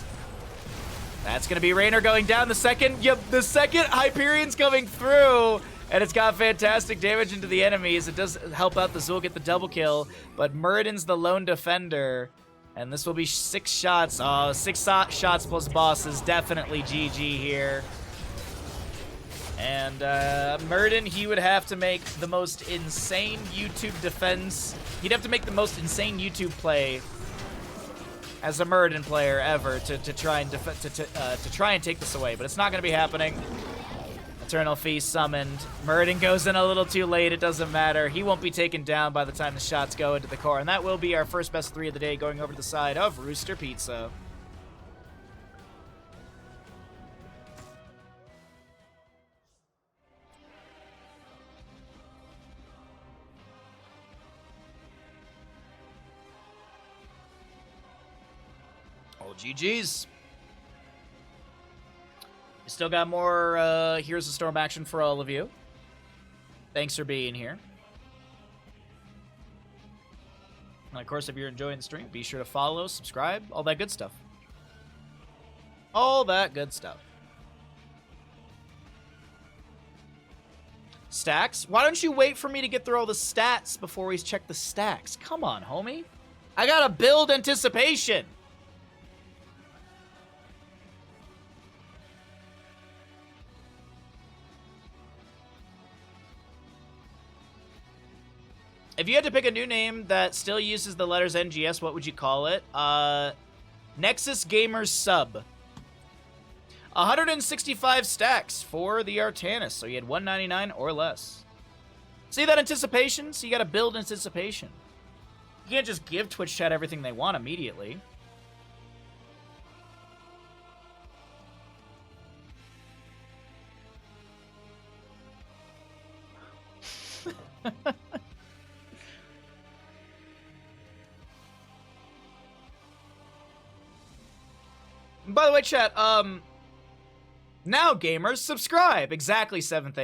That's going to be Rainer going down. The second Hyperion's coming through, and it's got fantastic damage into the enemies. It does help out the Zul get the double kill, but Muradin's the lone defender, and this will be 6 shots. Oh, 6 shots plus bosses. Definitely GG here. And Muradin, he would have to make the most insane YouTube defense. He'd have to make the most insane YouTube play as a Muradin player ever to try and take this away, but it's not going to be happening. Eternal Feast summoned. Muradin goes in a little too late. It doesn't matter. He won't be taken down by the time the shots go into the core, and that will be our first best 3 of the day, going over to the side of Rooster Pizza. GG's. We still got more Heroes of Storm action for all of you. Thanks for being here. And of course, if you're enjoying the stream, be sure to follow, subscribe, all that good stuff. All that good stuff. Stacks? Why don't you wait for me to get through all the stats before we check the stacks? Come on, homie. I gotta build anticipation. If you had to pick a new name that still uses the letters NGS, what would you call it? Nexus Gamers Sub. 165 stacks for the Artanis, so you had 199 or less. See that anticipation? So you gotta build anticipation. You can't just give Twitch chat everything they want immediately. By the way, chat, now gamers, subscribe. Exactly, 7th